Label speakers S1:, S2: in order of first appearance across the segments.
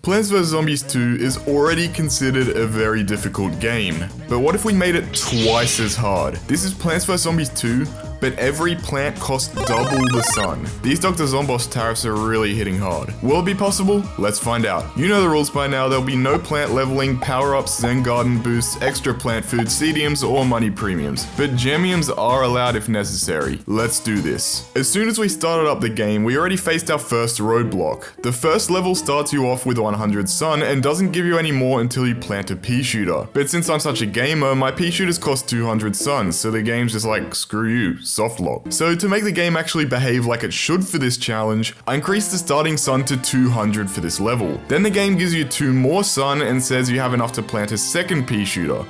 S1: Plants vs Zombies 2 is already considered a very difficult game, but what if we made it twice as hard? This is Plants vs Zombies 2, but every plant costs double the sun. These Dr. Zomboss tariffs are really hitting hard. Will it be possible? Let's find out. You know the rules by now. There'll be no plant leveling, power-ups, Zen Garden boosts, extra plant food, CDMs, or money premiums. But gemiums are allowed if necessary. Let's do this. As soon as we started up the game, we already faced our first roadblock. The first level starts you off with 100 sun and doesn't give you any more until you plant a pea shooter. But since I'm such a gamer, my pea shooters cost 200 sun, so the game's just like, screw you. Softlock. So to make the game actually behave like it should for this challenge, I increased the starting sun to 200 for this level. Then the game gives you 2 more sun and says you have enough to plant a second pea shooter.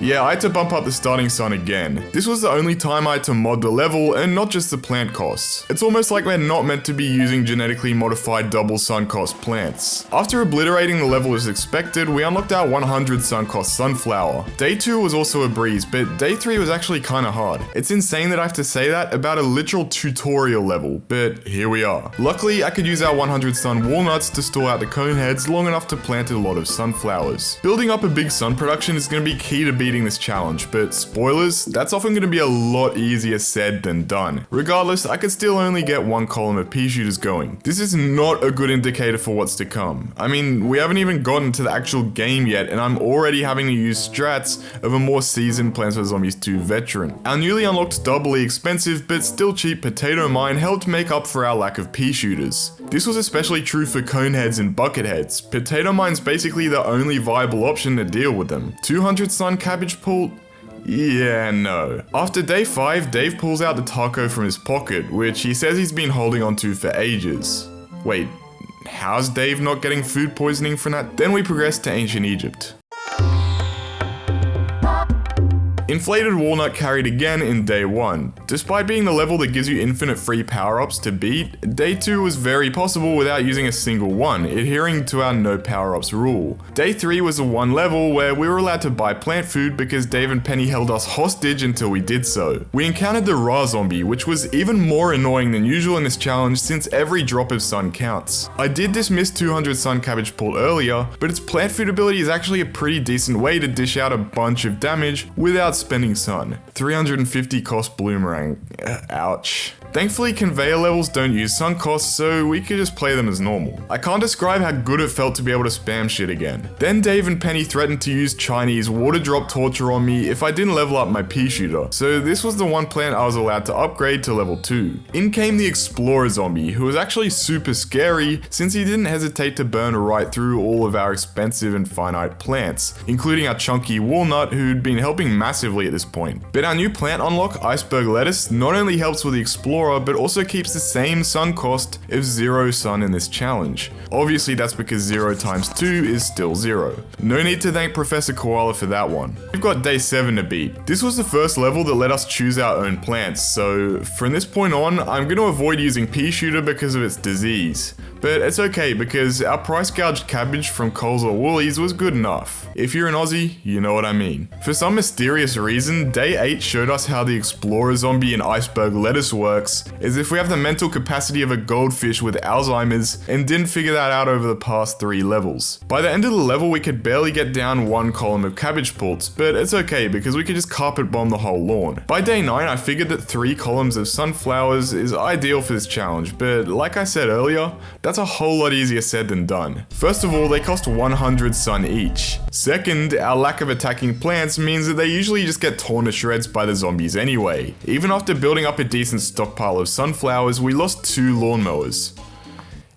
S1: Yeah, I had to bump up the starting sun again. This was the only time I had to mod the level and not just the plant costs. It's almost like we're not meant to be using genetically modified double sun cost plants. After obliterating the level as expected, we unlocked our 100 sun cost sunflower. Day 2 was also a breeze, but day 3 was actually kinda hard. It's insane that I have to say that about a literal tutorial level, but here we are. Luckily, I could use our 100 sun walnuts to store out the cone heads long enough to plant a lot of sunflowers. Building up a big sun production is going to be key to beating this challenge, but spoilers, that's often going to be a lot easier said than done. Regardless, I could still only get 1 column of pea shooters going. This is not a good indicator for what's to come. I mean, we haven't even gotten to the actual game yet, and I'm already having to use strats of a more seasoned Plants vs Zombies 2 veteran. Our newly unlocked doubly expensive but still cheap potato mine helped make up for our lack of pea shooters. This was especially true for cone heads and bucket heads. Potato mine's basically the only viable option to deal with them. 200 sun cabbage pool? Yeah, no. After day 5, Dave pulls out the taco from his pocket, which he says he's been holding onto for ages. Wait, how's Dave not getting food poisoning from that? Then we progress to ancient Egypt. Inflated Walnut carried again in day 1. Despite being the level that gives you infinite free power-ups to beat, day 2 was very possible without using a single one, adhering to our no power-ups rule. Day 3 was the one level where we were allowed to buy plant food because Dave and Penny held us hostage until we did so. We encountered the Ra zombie, which was even more annoying than usual in this challenge since every drop of sun counts. I did dismiss 200 sun cabbage pool earlier, but its plant food ability is actually a pretty decent way to dish out a bunch of damage without spending sun. 350 cost bloomerang. Ouch. Thankfully, conveyor levels don't use sun costs, so we could just play them as normal. I can't describe how good it felt to be able to spam shit again. Then Dave and Penny threatened to use Chinese water drop torture on me if I didn't level up my pea shooter, so this was the one plant I was allowed to upgrade to level 2. In came the Explorer zombie, who was actually super scary since he didn't hesitate to burn right through all of our expensive and finite plants, including our chunky walnut who'd been helping massively at this point. But our new plant unlock, iceberg lettuce, not only helps with the Explorer, but also keeps the same sun cost of 0 sun in this challenge. Obviously that's because 0 times 2 is still 0. No need to thank Professor Koala for that one. We've got day 7 to beat. This was the first level that let us choose our own plants, so from this point on, I'm going to avoid using pea shooter because of its disease. But it's okay because our price gouged cabbage from Coles or Woolies was good enough. If you're an Aussie, you know what I mean. For some mysterious reason, day 8 showed us how the Explorer zombie and iceberg lettuce works, as if we have the mental capacity of a goldfish with Alzheimer's and didn't figure that out over the past 3 levels. By the end of the level, we could barely get down 1 column of cabbage pults, but it's okay because we could just carpet bomb the whole lawn. By day 9, I figured that 3 columns of sunflowers is ideal for this challenge, but like I said earlier, that's a whole lot easier said than done. First of all, they cost 100 sun each. Second, our lack of attacking plants means that they usually just get torn to shreds by the zombies anyway. Even after building up a decent stockpile of sunflowers, we lost 2 lawnmowers.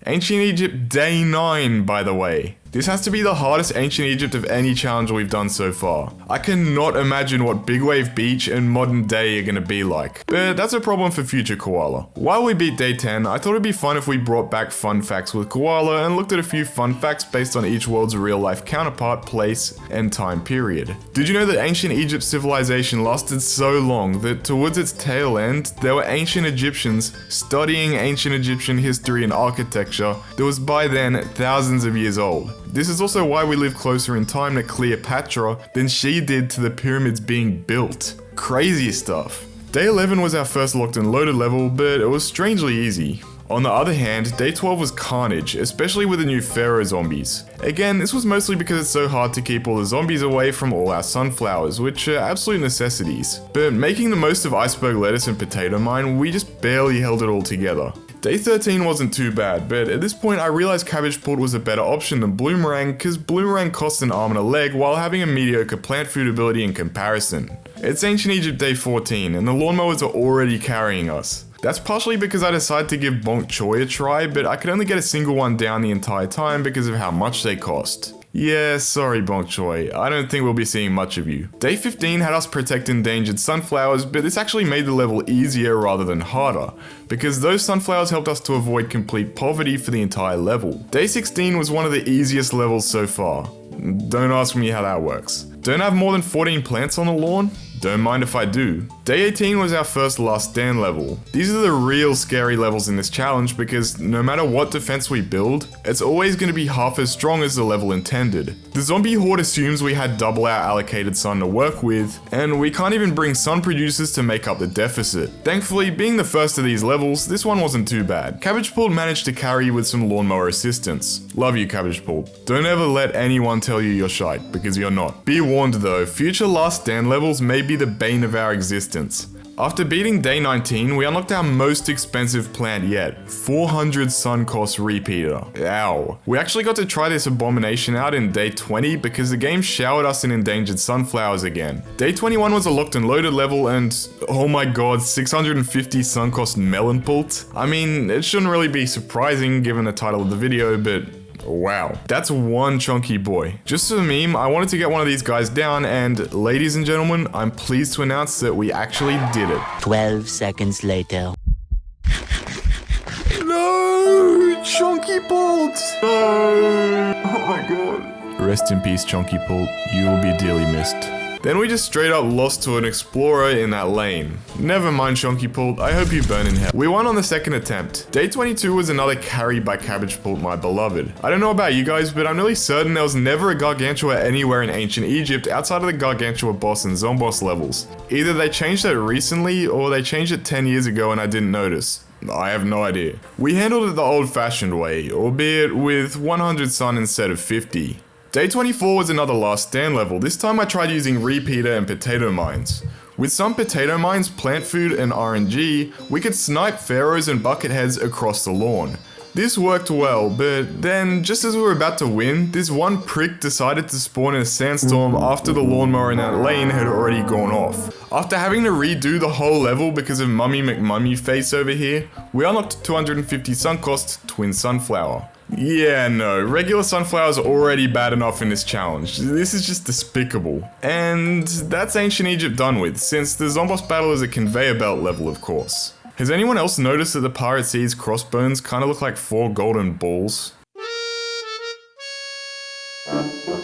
S1: Ancient Egypt day 9, by the way. This has to be the hardest Ancient Egypt of any challenge we've done so far. I cannot imagine what Big Wave Beach and modern day are gonna be like, but that's a problem for future Koala. While we beat day 10, I thought it'd be fun if we brought back fun facts with Koala and looked at a few fun facts based on each world's real life counterpart, place, and time period. Did you know that Ancient Egypt civilization lasted so long that towards its tail end, there were ancient Egyptians studying ancient Egyptian history and architecture that was by then thousands of years old? This is also why we live closer in time to Cleopatra than she did to the pyramids being built. Crazy stuff. Day 11 was our first locked and loaded level, but it was strangely easy. On the other hand, day 12 was carnage, especially with the new pharaoh zombies. Again, this was mostly because it's so hard to keep all the zombies away from all our sunflowers, which are absolute necessities. But making the most of iceberg lettuce and potato mine, we just barely held it all together. Day 13 wasn't too bad, but at this point I realized cabbage pult was a better option than bloomerang because bloomerang costs an arm and a leg while having a mediocre plant food ability in comparison. It's ancient Egypt day 14 and the lawnmowers are already carrying us. That's partially because I decided to give bok choy a try, but I could only get a single one down the entire time because of how much they cost. Yeah, sorry bok choy, I don't think we'll be seeing much of you. Day 15 had us protect endangered sunflowers, but this actually made the level easier rather than harder, because those sunflowers helped us to avoid complete poverty for the entire level. Day 16 was one of the easiest levels so far. Don't ask me how that works. Don't have more than 14 plants on the lawn? Don't mind if I do. Day 18 was our first last stand level. These are the real scary levels in this challenge because no matter what defense we build, it's always going to be half as strong as the level intended. The zombie horde assumes we had double our allocated sun to work with, and we can't even bring sun producers to make up the deficit. Thankfully, being the first of these levels, this one wasn't too bad. Cabbage pult managed to carry with some lawnmower assistance. Love you, cabbage pult. Don't ever let anyone tell you you're shite, because you're not. Be warned though, future last stand levels may be the bane of our existence. After beating day 19, we unlocked our most expensive plant yet, 400 sun cost repeater. Ow. We actually got to try this abomination out in day 20 because the game showered us in endangered sunflowers again. Day 21 was a locked and loaded level and, oh my god, 650 sun cost melon pult? I mean, it shouldn't really be surprising given the title of the video, but wow, that's one chunky boy. Just as a meme, I wanted to get one of these guys down and, ladies and gentlemen, I'm pleased to announce that we actually did it.
S2: 12 seconds later.
S1: No! Chunky Pult! No! Oh my god. Rest in peace, Chunky Pult. You will be dearly missed. Then we just straight up lost to an explorer in that lane. Never mind, Chunky Pult, I hope you burn in hell. We won on the second attempt. Day 22 was another carry by Cabbage Pult, my beloved. I don't know about you guys, but I'm nearly certain there was never a Gargantua anywhere in ancient Egypt outside of the Gargantua boss and Zomboss levels. Either they changed it recently, or they changed it 10 years ago and I didn't notice. I have no idea. We handled it the old-fashioned way, albeit with 100 sun instead of 50. Day 24 was another last stand level. This time I tried using repeater and potato mines. With some potato mines, plant food, and RNG, we could snipe pharaohs and bucketheads across the lawn. This worked well, but then, just as we were about to win, this one prick decided to spawn in a sandstorm after the lawnmower in that lane had already gone off. After having to redo the whole level because of Mummy McMummy face over here, we unlocked 250 sun cost Twin Sunflower. Yeah, no, regular sunflowers are already bad enough in this challenge. This is just despicable. And that's ancient Egypt done with, since the Zomboss battle is a conveyor belt level, of course. Has anyone else noticed that the Pirate Sea's crossbones kind of look like 4 golden balls?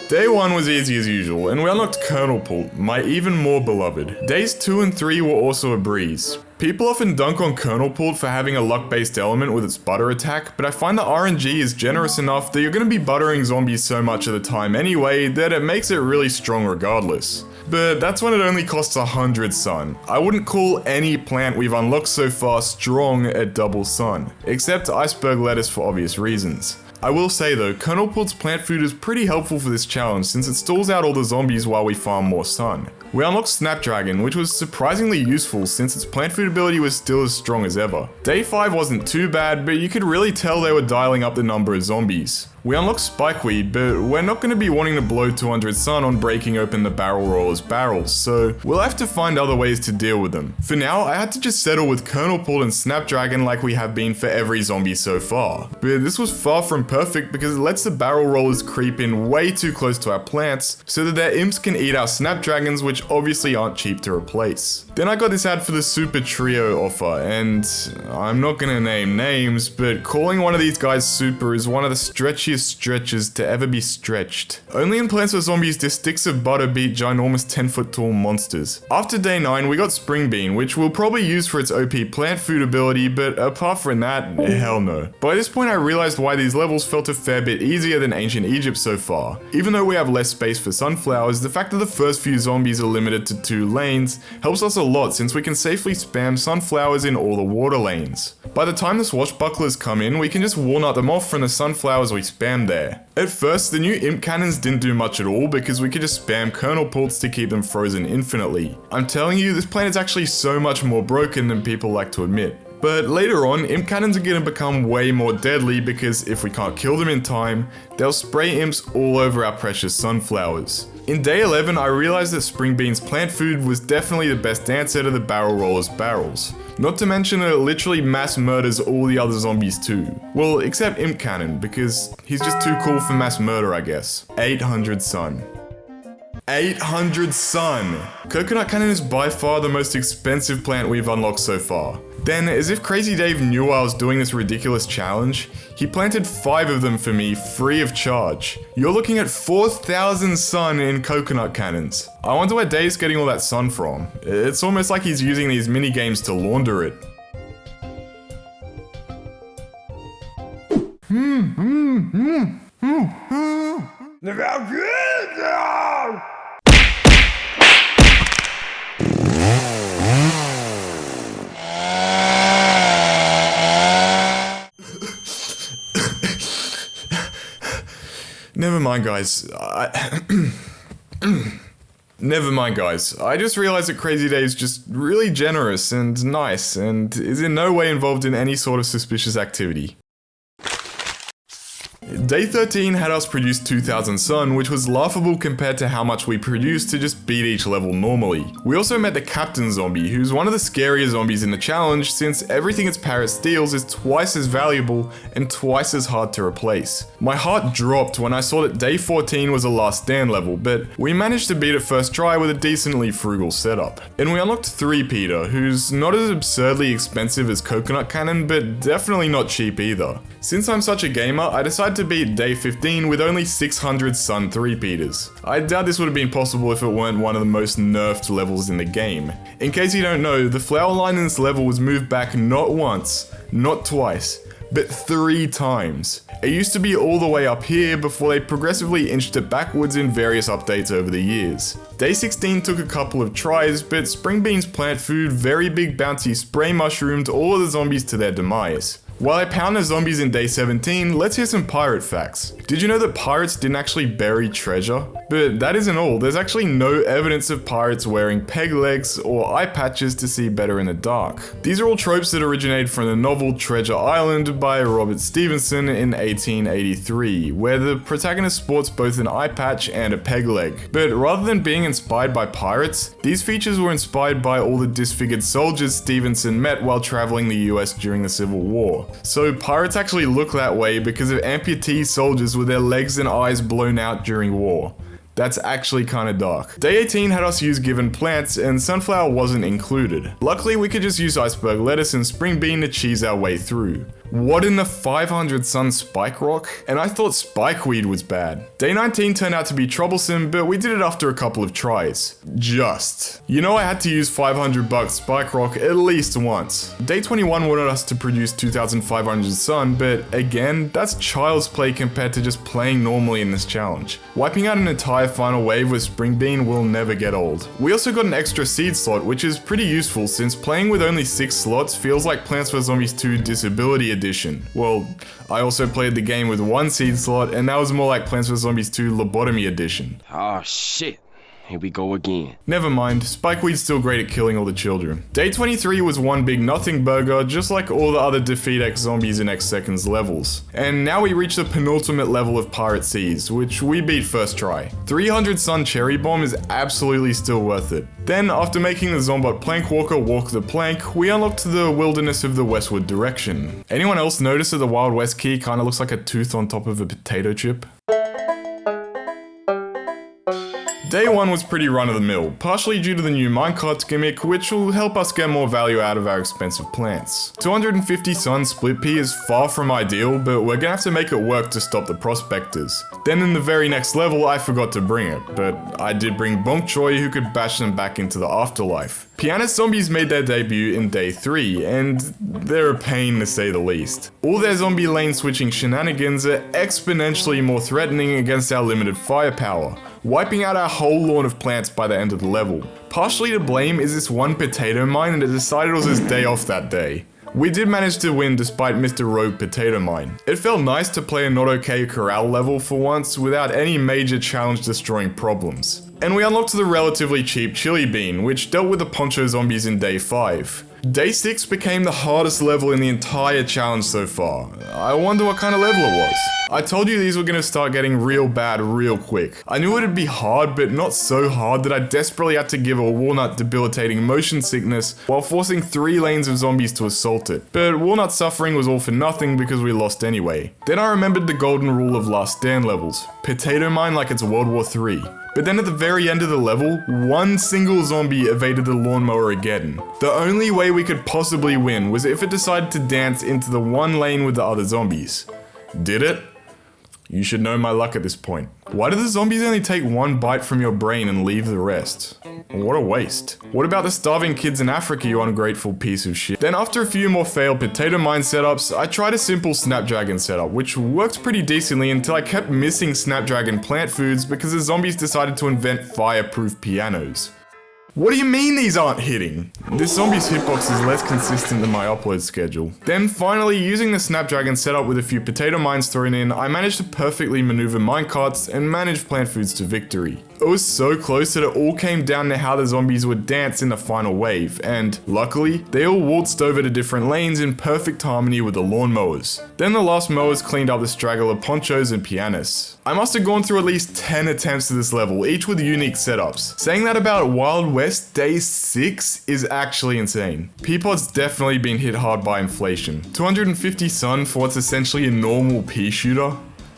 S1: Day 1 was easy as usual, and we unlocked Kernel Pult, my even more beloved. Days 2 and 3 were also a breeze. People often dunk on Kernel Pult for having a luck-based element with its butter attack, but I find the RNG is generous enough that you're going to be buttering zombies so much of the time anyway that it makes it really strong regardless. But that's when it only costs 100 sun. I wouldn't call any plant we've unlocked so far strong at double sun, except iceberg lettuce for obvious reasons. I will say though, Kernel Pult's plant food is pretty helpful for this challenge since it stalls out all the zombies while we farm more sun. We unlocked Snapdragon, which was surprisingly useful since its plant food ability was still as strong as ever. Day 5 wasn't too bad, but you could really tell they were dialing up the number of zombies. We unlocked Spikeweed, but we're not going to be wanting to blow 200 sun on breaking open the barrel roller's barrels, so we'll have to find other ways to deal with them. For now, I had to just settle with Kernel Pult and Snapdragon like we have been for every zombie so far. But this was far from perfect because it lets the barrel rollers creep in way too close to our plants so that their imps can eat our Snapdragons, which obviously aren't cheap to replace. Then I got this ad for the Super Trio offer, and I'm not going to name names, but calling one of these guys Super is one of the stretchiest stretches to ever be stretched. Only in Plants vs Zombies do sticks of butter beat ginormous 10-foot tall monsters. After day 9 we got Spring Bean, which we'll probably use for its OP plant food ability, but apart from that, hell no. By this point I realized why these levels felt a fair bit easier than ancient Egypt so far. Even though we have less space for sunflowers, the fact that the first few zombies are limited to 2 lanes helps us a lot since we can safely spam sunflowers in all the water lanes. By the time the swashbucklers come in, we can just walnut them off from the sunflowers we spam there. At first, the new imp cannons didn't do much at all because we could just spam kernel pults to keep them frozen infinitely. I'm telling you, this plan is actually so much more broken than people like to admit. But later on, imp cannons are going to become way more deadly because if we can't kill them in time, they'll spray imps all over our precious sunflowers. In day 11, I realized that Spring Bean's plant food was definitely the best answer to the barrel roller's barrels. Not to mention that it literally mass murders all the other zombies too. Well, except Imp Cannon, because he's just too cool for mass murder, I guess. 800 sun. 800 sun! Coconut Cannon is by far the most expensive plant we've unlocked so far. Then, as if Crazy Dave knew I was doing this ridiculous challenge, he planted 5 of them for me free of charge. You're looking at 4,000 sun in coconut cannons. I wonder where Dave's getting all that sun from. It's almost like he's using these mini games to launder it. Never mind, guys. Never mind, guys. I just realized that Crazy Dave's just really generous and nice and is in no way involved in any sort of suspicious activity. Day 13 had us produce 2,000 sun, which was laughable compared to how much we produced to just beat each level normally. We also met the Captain Zombie, who's one of the scarier zombies in the challenge since everything its parrot steals is twice as valuable and twice as hard to replace. My heart dropped when I saw that day 14 was a last stand level, but we managed to beat it first try with a decently frugal setup. And we unlocked 3 Peter, who's not as absurdly expensive as Coconut Cannon, but definitely not cheap either. Since I'm such a gamer, I decided to beat day 15 with only 600 sun 3-peaters. I doubt this would have been possible if it weren't one of the most nerfed levels in the game. In case you don't know, the flower line in this level was moved back not once, not twice, but 3 times. It used to be all the way up here before they progressively inched it backwards in various updates over the years. Day 16 took a couple of tries, but Spring Bean's plant food very big bounty spray mushroomed all of the zombies to their demise. While I pound the zombies in day 17, let's hear some pirate facts. Did you know that pirates didn't actually bury treasure? But that isn't all, there's actually no evidence of pirates wearing peg legs or eye patches to see better in the dark. These are all tropes that originated from the novel Treasure Island by Robert Stevenson in 1883, where the protagonist sports both an eye patch and a peg leg. But rather than being inspired by pirates, these features were inspired by all the disfigured soldiers Stevenson met while traveling the US during the Civil War. So pirates actually look that way because of amputee soldiers with their legs and eyes blown out during war. That's actually kinda dark. Day 18 had us use given plants and sunflower wasn't included. Luckily we could just use iceberg lettuce and spring bean to cheese our way through. What in the 500 sun spike rock? And I thought spikeweed was bad. Day 19 turned out to be troublesome, but we did it after a couple of tries. Just. You know I had to use 500 bucks spike rock at least once. Day 21 wanted us to produce 2,500 sun, but again, that's child's play compared to just playing normally in this challenge. Wiping out an entire final wave with spring bean will never get old. We also got an extra seed slot, which is pretty useful since playing with only 6 slots feels like Plants vs Zombies 2 Disability Edition. Well, I also played the game with 1 seed slot, and that was more like Plants vs Zombies 2 Lobotomy Edition.
S3: Oh shit. Here we go again.
S1: Never mind, Spikeweed's still great at killing all the children. Day 23 was one big nothing burger, just like all the other Defeat X Zombies in X Seconds levels. And now we reach the penultimate level of Pirate Seas, which we beat first try. 300 Sun Cherry Bomb is absolutely still worth it. Then, after making the Zombot Plank Walker walk the plank, we unlocked the Wilderness of the Westward Direction. Anyone else notice that the Wild West key kinda looks like a tooth on top of a potato chip? Day 1 was pretty run-of-the-mill, partially due to the new minecart gimmick, which will help us get more value out of our expensive plants. 250 sun split pea is far from ideal, but we're gonna have to make it work to stop the prospectors. Then in the very next level, I forgot to bring it, but I did bring Bonk Choi who could bash them back into the afterlife. Pianist zombies made their debut in day 3, and they're a pain to say the least. All their zombie lane switching shenanigans are exponentially more threatening against our limited firepower. Wiping out our whole lawn of plants by the end of the level. Partially to blame is this one potato mine that decided it was his day off that day. We did manage to win despite Mr. Rogue Potato Mine. It felt nice to play a not okay corral level for once without any major challenge destroying problems. And we unlocked the relatively cheap chili bean, which dealt with the poncho zombies in day 5. Day 6 became the hardest level in the entire challenge so far. I wonder what kind of level it was. I told you these were going to start getting real bad real quick. I knew it'd be hard, but not so hard that I desperately had to give a walnut debilitating motion sickness while forcing 3 lanes of zombies to assault it. But walnut suffering was all for nothing because we lost anyway. Then I remembered the golden rule of Last Stand levels. Potato mine like it's World War III. But then at the very end of the level, one single zombie evaded the lawnmower again. The only way we could possibly win was if it decided to dance into the one lane with the other zombies. Did it? You should know my luck at this point. Why do the zombies only take one bite from your brain and leave the rest? What a waste. What about the starving kids in Africa, you ungrateful piece of shit? Then after a few more failed potato mine setups, I tried a simple Snapdragon setup, which worked pretty decently until I kept missing Snapdragon plant foods because the zombies decided to invent fireproof pianos. What do you mean these aren't hitting? This zombie's hitbox is less consistent than my upload schedule. Then finally, using the Snapdragon setup with a few potato mines thrown in, I managed to perfectly maneuver minecarts and manage plant foods to victory. It was so close that it all came down to how the zombies would dance in the final wave, and luckily, they all waltzed over to different lanes in perfect harmony with the lawnmowers. Then the last mowers cleaned up the straggler ponchos and pianists. I must have gone through at least 10 attempts to this level, each with unique setups. Saying that about Wild West Day 6 is actually insane. Peapod's definitely been hit hard by inflation. 250 sun for what's essentially a normal pea shooter?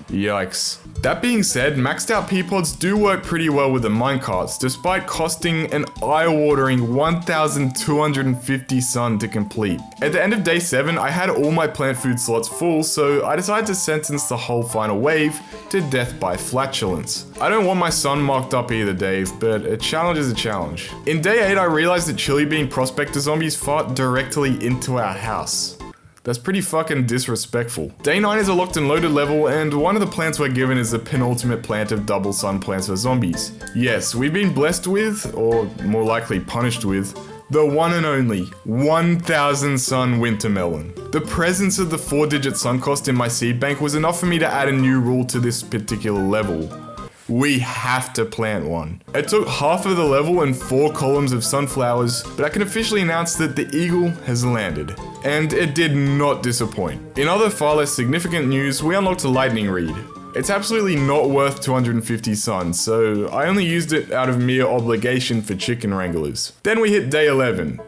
S1: Yikes. That being said, maxed out Peapods do work pretty well with the minecarts, despite costing an eye-watering 1,250 sun to complete. At the end of day 7, I had all my plant food slots full, so I decided to sentence the whole final wave to death by flatulence. I don't want my sun marked up either, Dave, but a challenge is a challenge. In day 8, I realized that chili bean prospector zombies fart directly into our house. That's pretty fucking disrespectful. Day 9 is a locked and loaded level, and one of the plants we're given is the penultimate plant of double sun plants for zombies. Yes, we've been blessed with, or more likely punished with, the one and only 1,000 sun winter melon. The presence of the 4-digit sun cost in my seed bank was enough for me to add a new rule to this particular level. We have to plant one. It took half of the level and 4 columns of sunflowers, but I can officially announce that the eagle has landed. And it did not disappoint. In other far less significant news, we unlocked a lightning reed. It's absolutely not worth 250 sun, so I only used it out of mere obligation for chicken wranglers. Then we hit day 11.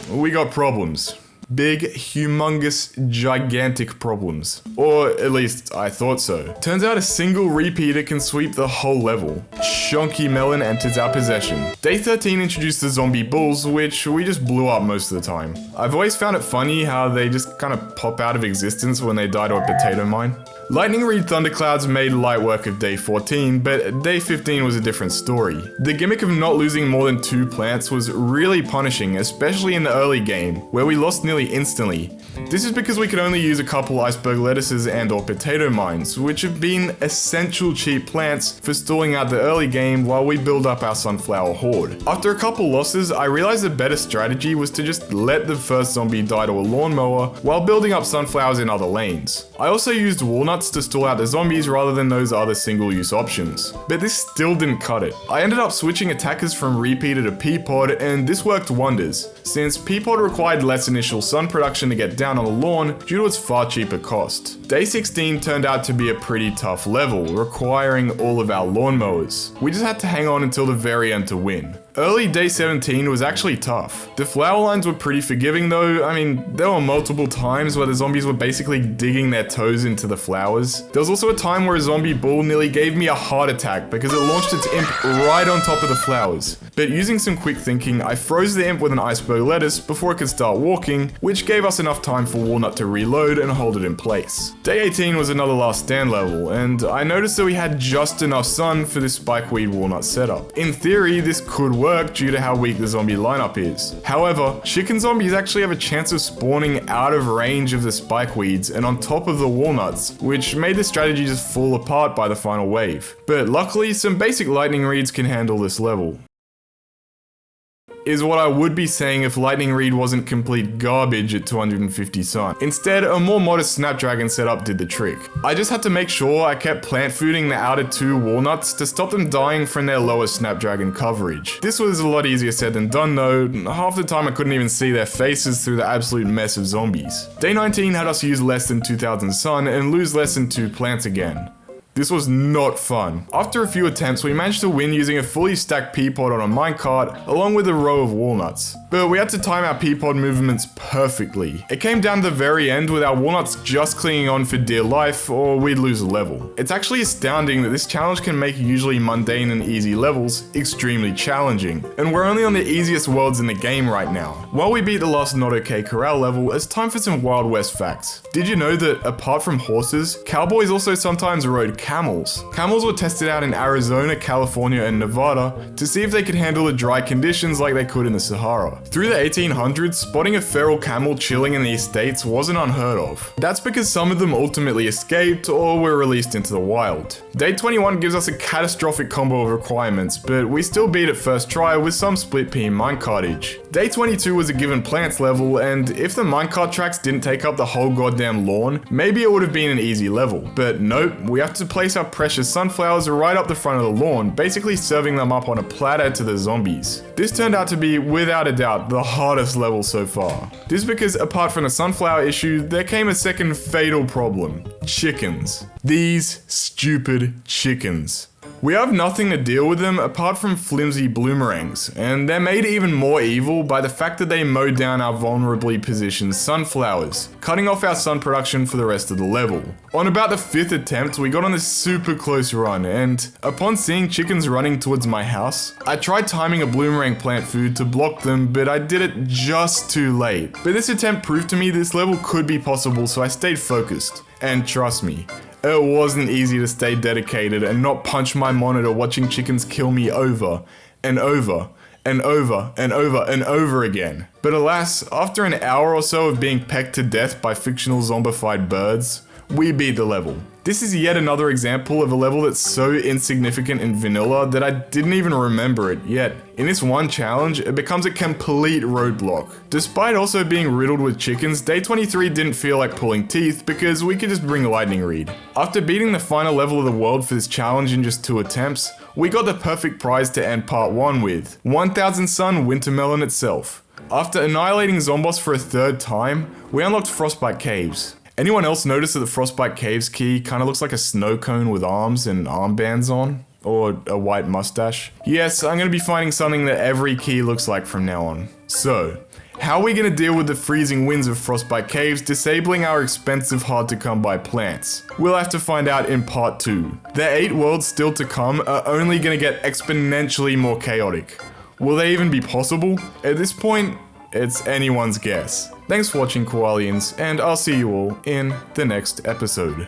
S1: We got problems. Big, humongous, gigantic problems. Or at least I thought so. Turns out a single repeater can sweep the whole level. Shonky Melon enters our possession. Day 13 introduced the zombie bulls, which we just blew up most of the time. I've always found it funny how they just kind of pop out of existence when they die to a potato mine. Lightning Reed Thunderclouds made light work of day 14, but day 15 was a different story. The gimmick of not losing more than 2 plants was really punishing, especially in the early game, where we lost nearly instantly. This is because we could only use a couple iceberg lettuces and or potato mines, which have been essential cheap plants for stalling out the early game while we build up our sunflower horde. After a couple losses, I realized a better strategy was to just let the first zombie die to a lawnmower while building up sunflowers in other lanes. I also used walnuts to stall out the zombies rather than those other single-use options. But this still didn't cut it. I ended up switching attackers from repeater to peapod, and this worked wonders, since peapod required less initial sun production to get down on the lawn due to its far cheaper cost. Day 16 turned out to be a pretty tough level, requiring all of our lawnmowers. We just had to hang on until the very end to win. Early day 17 was actually tough. The flower lines were pretty forgiving though. I mean, there were multiple times where the zombies were basically digging their toes into the flowers. There was also a time where a zombie bull nearly gave me a heart attack because it launched its imp right on top of the flowers. But using some quick thinking, I froze the imp with an iceberg lettuce before it could start walking, which gave us enough time for Walnut to reload and hold it in place. Day 18 was another last stand level, and I noticed that we had just enough sun for this spikeweed walnut setup. In theory, this could work, work due to how weak the zombie lineup is. However, chicken zombies actually have a chance of spawning out of range of the spike weeds and on top of the walnuts, which made the strategy just fall apart by the final wave. But luckily, some basic lightning reeds can handle this level. Is what I would be saying if Lightning Reed wasn't complete garbage at 250 sun. Instead, a more modest Snapdragon setup did the trick. I just had to make sure I kept plant fooding the outer 2 walnuts to stop them dying from their lower Snapdragon coverage. This was a lot easier said than done though. Half the time I couldn't even see their faces through the absolute mess of zombies. Day 19 had us use less than 2000 sun and lose less than 2 plants again. This was not fun. After a few attempts, we managed to win using a fully stacked pea pod on a minecart, along with a row of walnuts. But we had to time our pea pod movements perfectly. It came down to the very end with our walnuts just clinging on for dear life, or we'd lose a level. It's actually astounding that this challenge can make usually mundane and easy levels extremely challenging. And we're only on the easiest worlds in the game right now. While we beat the last not okay corral level, it's time for some Wild West facts. Did you know that apart from horses, cowboys also sometimes rode camels? Camels were tested out in Arizona, California, and Nevada to see if they could handle the dry conditions like they could in the Sahara. Through the 1800s, spotting a feral camel chilling in the estates wasn't unheard of. That's because some of them ultimately escaped or were released into the wild. Day 21 gives us a catastrophic combo of requirements, but we still beat it first try with some split pea minecartage. Day 22 was a given plants level, and if the minecart tracks didn't take up the whole goddamn lawn, maybe it would have been an easy level. But nope, we have to place our precious sunflowers right up the front of the lawn, basically serving them up on a platter to the zombies. This turned out to be, without a doubt, the hardest level so far. This is because apart from the sunflower issue, there came a second fatal problem: chickens. These stupid chickens. We have nothing to deal with them apart from flimsy bloomerangs, and they're made even more evil by the fact that they mow down our vulnerably positioned sunflowers, cutting off our sun production for the rest of the level. On about the 5th attempt, we got on this super close run, and upon seeing chickens running towards my house, I tried timing a bloomerang plant food to block them, but I did it just too late. But this attempt proved to me this level could be possible, so I stayed focused. And trust me, it wasn't easy to stay dedicated and not punch my monitor watching chickens kill me over and over and over and over and over again. But alas, after an hour or so of being pecked to death by fictional zombified birds, we beat the level. This is yet another example of a level that's so insignificant in vanilla that I didn't even remember it, yet in this one challenge, it becomes a complete roadblock. Despite also being riddled with chickens, day 23 didn't feel like pulling teeth because we could just bring Lightning Reed. After beating the final level of the world for this challenge in just 2 attempts, we got the perfect prize to end part 1 with: 1000 Sun Wintermelon itself. After annihilating Zombos for a 3rd time, we unlocked Frostbite Caves. Anyone else notice that the Frostbite Caves key kinda looks like a snow cone with arms and armbands on? Or a white mustache? Yes, I'm gonna be finding something that every key looks like from now on. So, how are we gonna deal with the freezing winds of Frostbite Caves disabling our expensive hard to come by plants? We'll have to find out in part 2. The 8 worlds still to come are only gonna get exponentially more chaotic. Will they even be possible? At this point, it's anyone's guess. Thanks for watching, Koalians, and I'll see you all in the next episode.